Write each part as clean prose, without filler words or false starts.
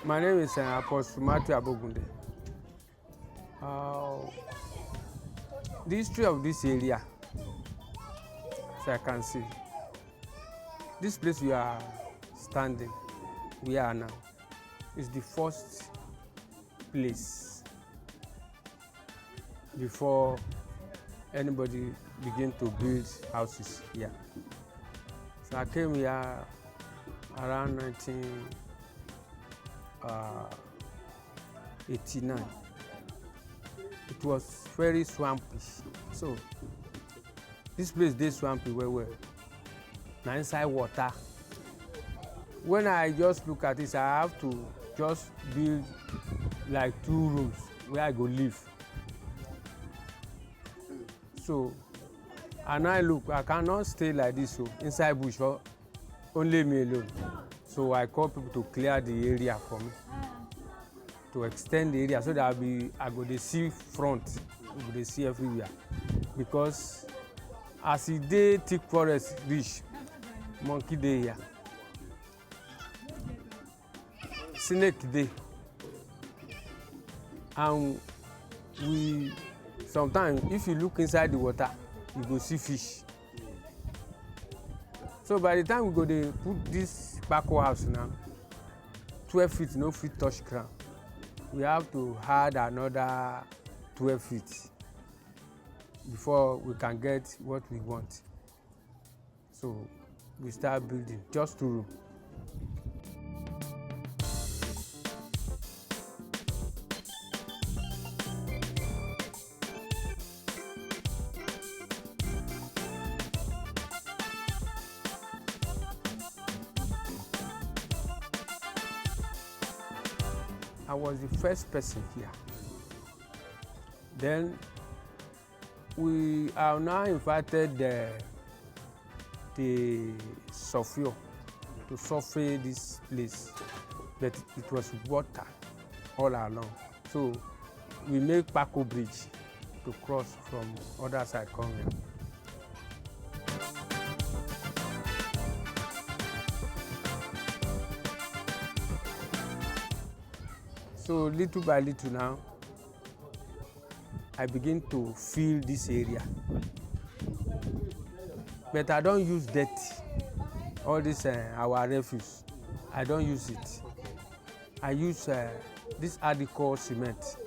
My name is Apostle Matthew Abogunde. The history of this area, as I can see, this place we are standing, we are now, is the first place before anybody begin to build houses here. So I came here around 1989. It was very swampy. So this place dey swampy well. Na inside water. When I just look at this, I have to just build like 2 rooms where I go live. So, and I look, I cannot stay like this so inside bush for only me alone. So I call people to clear the area for me, to extend the area so that I go dey see front, I go dey see everywhere. Because as e dey thick forest reach, monkey dey here, snake dey, and we sometimes if you look inside the water, you go see fish. So by the time we go dey put this KPACKO house now, 12 feet no fit touch ground. We have to add another 12 feet before we can get what we want. So we start building just 2 rooms. I was the first person here. Then we have now invited the surveyor to survey this place, but it was water all along. So we make KPACKO bridge to cross from other side come here. So little by little now, I begin to feel this area. But I don't use dirty, all this our refuse. I don't use it. I use this hardcore cement,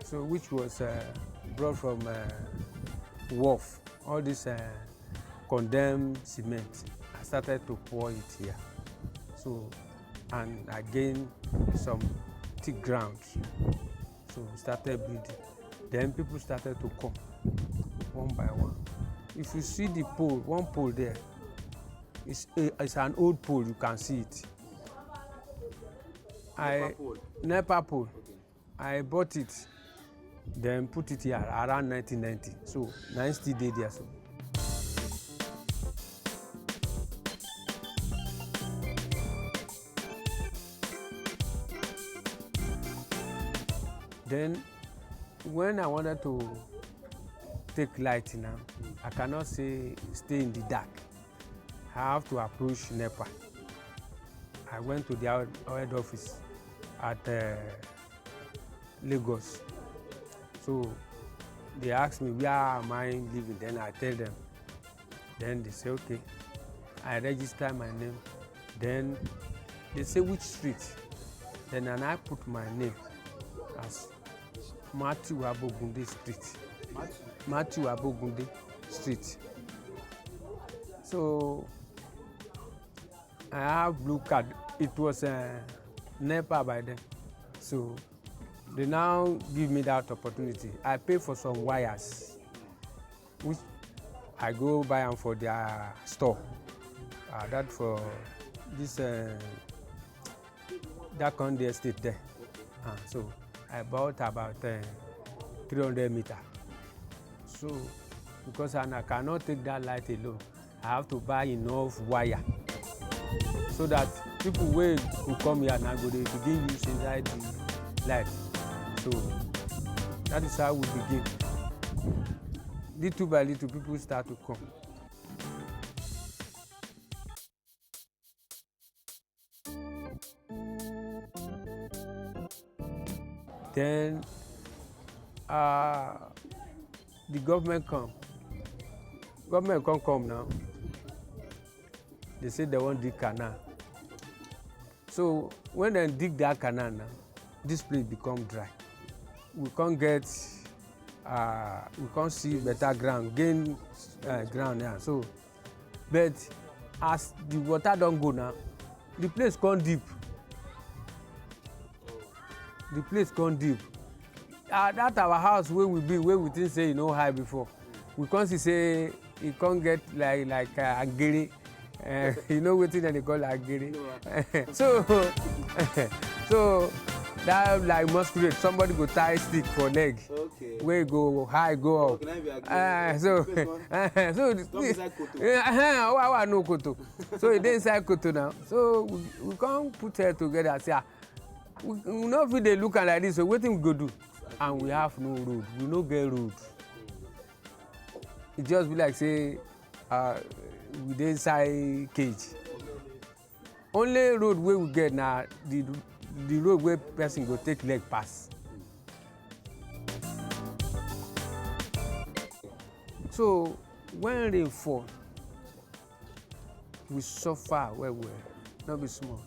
so which was brought from wharf. All this condemned cement, I started to pour it here. So, and I gained some thick ground. So we started building. Then people started to come one by one. If you see the pole, one pole there, it's an old pole, you can see it. NEPA pole. Okay. I bought it, then put it here around 1990. So now it's still there so. Then when I wanted to take light now, I cannot stay in the dark. I have to approach NEPA. I went to their head office at Lagos. So they asked me where am I living, then I tell them. Then they say okay. I register my name. Then they say which street. Then I put my name as Matthew Abogunde Street. Matthew Abogunde Street. So I have blue card. It was NEPA by then. So they now give me that opportunity. I pay for some wires, which I go buy them for their store. That for this that on the estate there. So I bought about 300 meters. So because I cannot take that light alone, I have to buy enough wire so that people will come here and go they begin use inside the light. So that is how we begin. Little by little, people start to come. Then the government come now. They say they wan dig canal. So when they dig that canal now, this place become dry. We can't get we can't see better ground, gain ground now. So but as the water don go now, the place come deep. The place come deep. That our house where we be, where we think say e no high before, we come see say e come get like agere. You know wetin dem dey call agere. So that like masquerade, somebody go tie stick for leg, okay, wey go high go up. So no koto. So e dey inside koto now. So we come put head together say we no fit dey look am like this, so wetin we go do? And we have no road, we no get road. E just be like say we dey inside cage. Only road wey we get na the road wey person go take leg pass. So when rain fall, we suffer well, no be small.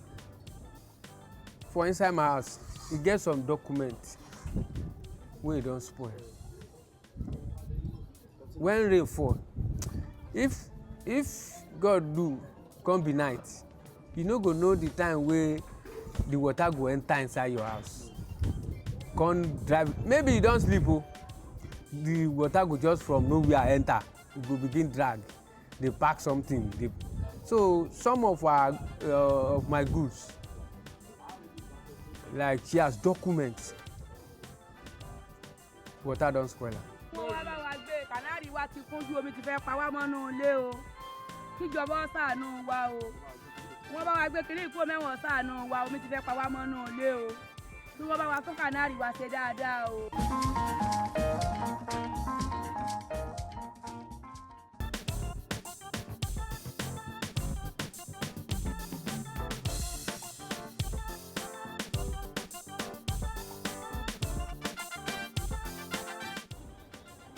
For inside my house, e get some documents wey don spoil. When rain fall, if God do come be night, you no go know the time wey the water go enter inside your house. Come drive, maybe you don sleep o, the water go just from nowhere enter, you go begin drag, dey pack something. So some of my goods, like chairs, documents, water don spoil am. Wọ́n wá bá wa gbé kànáàrì wa ti kúnjú, omi ti fẹ́ pa wá mọ́nú ilé o. Kíjọba ṣàánú wa o. Wọ́n bá wa gbé kiri ìkó mẹ́wọ̀n ṣàánú wa, omi ti fẹ́ pa wá mọ́nú ilé o. Bí wọ́n bá wa tún kànáàrì wa ṣe dáadáa o.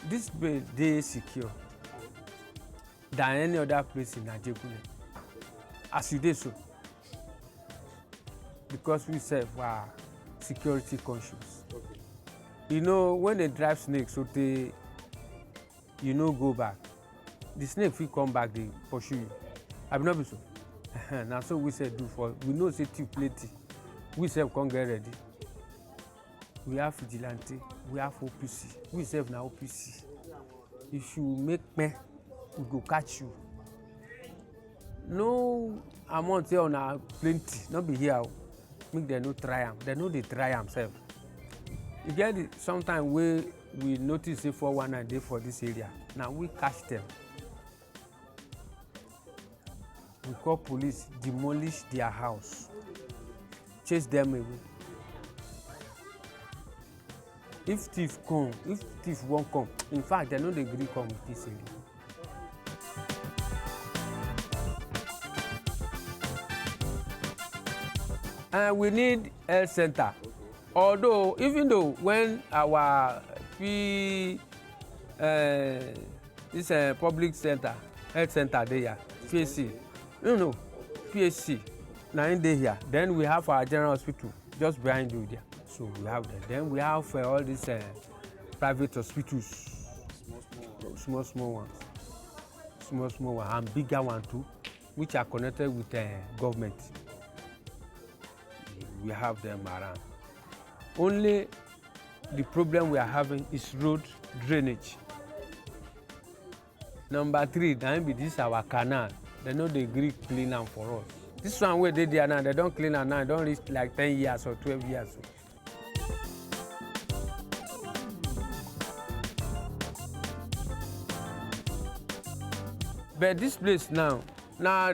This place dey secure than any other place in Nigeria, as you dey so, because we sef are security conscious. Okay. You know, when they drive snake so you no go back, the snake fit come back, dey pursue you. Abi no be so? Na so we sef do. For we know say thief plenty, we sef come get ready. We have vigilante, we have OPC, we sef na OPC. If you make me, we go catch you. No amount say una plenty, no be here o. Make dem no try am, dem no dey try am sef. E get sometime wey we notice say 419 dey for this area, na we catch dem. We call police, demolish their house, chase them away. If thief wan come, in fact, dem no dey gree come with this area. And we need health center. Although, even though when our this public center, health center dey here, PAC, PAC, na im dey here. Then we have our general hospital just behind you there. So we have them. Then we have all these private hospitals, small ones, and bigger one too, which are connected with government. We have them around. Only the problem we are having is road drainage. Number 3, na be this our canal. They no dey gree clean am for us. This one wey dey there now, they don clean am now. E don reach like 10 years or 12 years. But this place now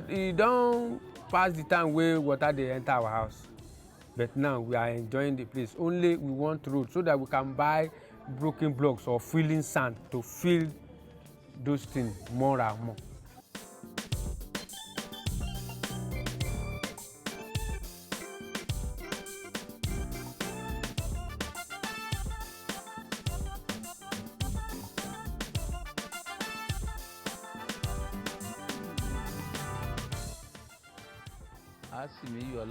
e don pass the time wey water dey enter our house. But now we are enjoying the place. Only we want road so that we can buy broken blocks or filling sand to fill those things more and more.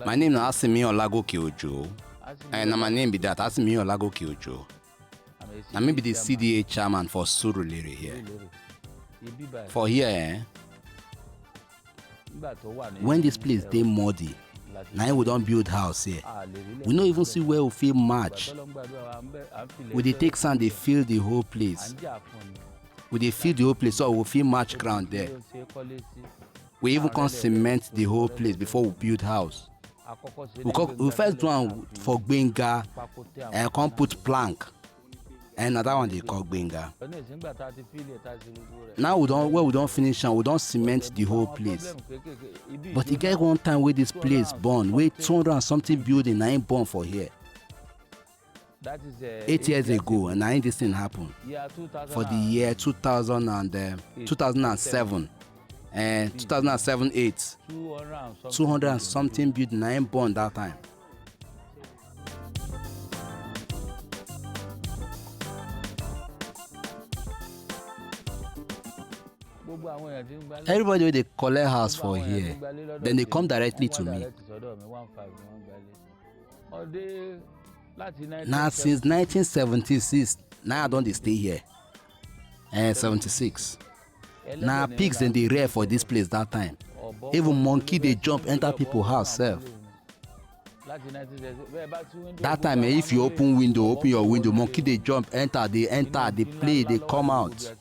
My name is Asimi Olagoke Ojo. And my name be that Asimi Olagoke Ojo. I may be the CDA chairman for Surulere here. For here, when this place dey muddy, now we don't build house here. We don't even see where we feel match. We dey take sand, they fill the whole place. We dey fill the whole place so we feel match ground there. We even can cement the whole place before we build house. We first do one for Gbenga and come put plank. And another one they call Gbenga. Now we don't finish and we don't cement the whole place. But it get one time where this place born, where 200 and something building I ain't born for here. 8 years ago, and I ain't this thing happen. For the year 2007 and 2007-8, 200 and something building I ain't born that time. Everybody they collect house for here, then they come directly to me. Now since 1976, now I don't stay here. And 76. Now pigs then they rare for this place that time. Even monkey they jump enter people's house self. That time if you open your window, monkey they jump, they play, they come out.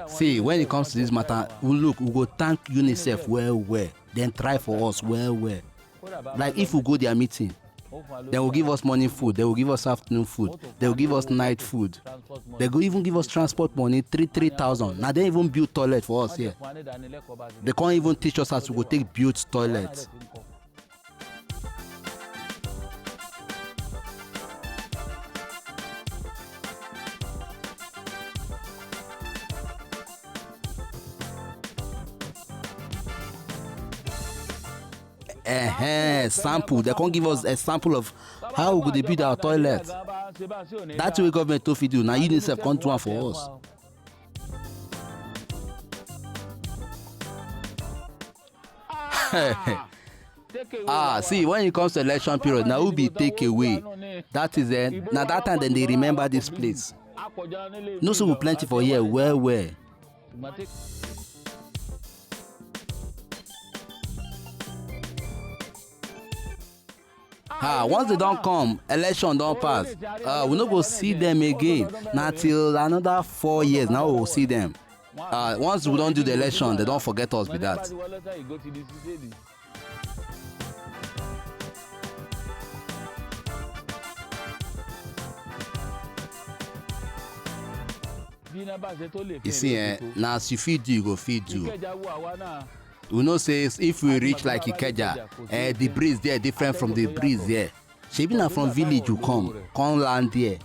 See, when it comes to this matter, we go thank UNICEF well, then try for us well. Like if we go their meeting, they will give us morning food, they will give us afternoon food, they will give us night food. They will even give us transport money, 3,000. Now they even build toilet for us here. They can't even teach us how to go take build toilets. Sample. They can't give us a sample of how we could build our toilet. That's what government to do. Now UNICEF can't do one for us. See, when it comes to election period, now will be take away. That is it. Now that time then they remember this place. No so plenty for here. Where? Once they don't come, election don't pass. We not go see them again. Now till another 4 years, now we'll see them. Once we don't do the election, they don't forget us with that. You see, now as you feed you go feed you. We know says if we reach like Ikeja, the breeze there different from the breeze there. She been from village you come land there.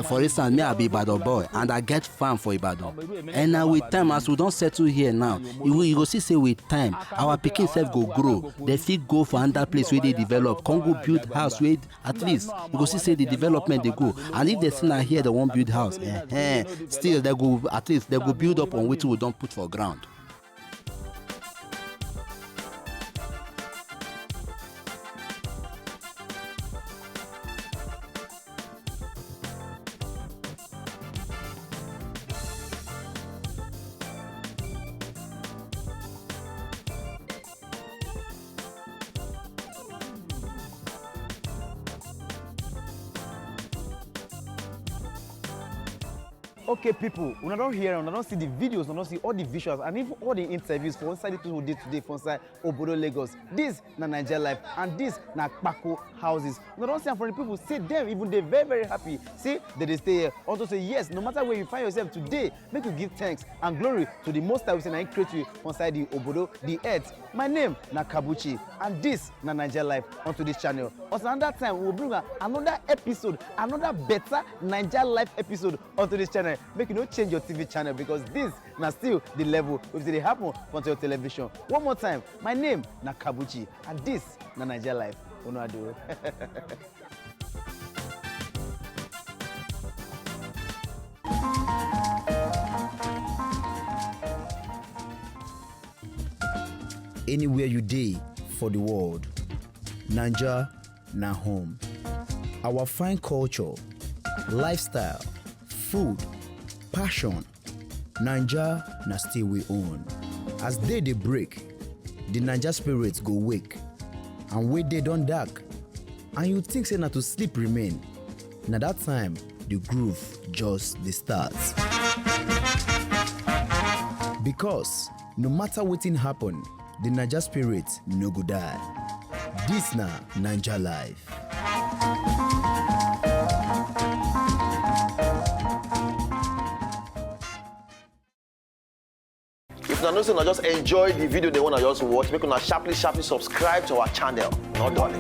For instance, me I be Ibadan boy and I get farm for Ibadan. And now with time, as we don't settle here now, you go see say with time, our pikin self go grow. They fit go for another place where they develop. Come go build house where at least you go see say the development they go. And if they still not here, they won't build house. Still they go at least they go build up on which we don't put for ground. Okay, people, we don't hear, we don't see the videos, we don't see all the visuals, and even all the interviews for inside the people who did today for inside Obodo Lagos. This na Naija life, and this na KPACKO houses. We don't see them from the people, see them, even they're very, very happy. See, they stay here. Also say, yes, no matter where you find yourself today, make you give thanks and glory to the Most High, we say, and create you inside the Obodo, the earth, my name na Kabuchi, and this na Naija Life onto this channel. Until another time, we will bring another episode, another better Naija Life episode onto this channel. Make you no change your TV channel because this na still the level wey dey happen onto your television. One more time, my name na Kabuchi, and this na Naija Life. Una do. Anywhere you dey for the world, Naija na home. Our fine culture, lifestyle, food, passion, Naija na still we own. As day dey break, the Naija spirits go wake, and wey day don dark, and you think say na to sleep remain. Na that time the groove just dey start. Because no matter wetin happen, the Naija spirit no go die. This na Naija Life. If una know say una just enjoy the video they wanna just watch, make una sharply subscribe to our channel. Not done.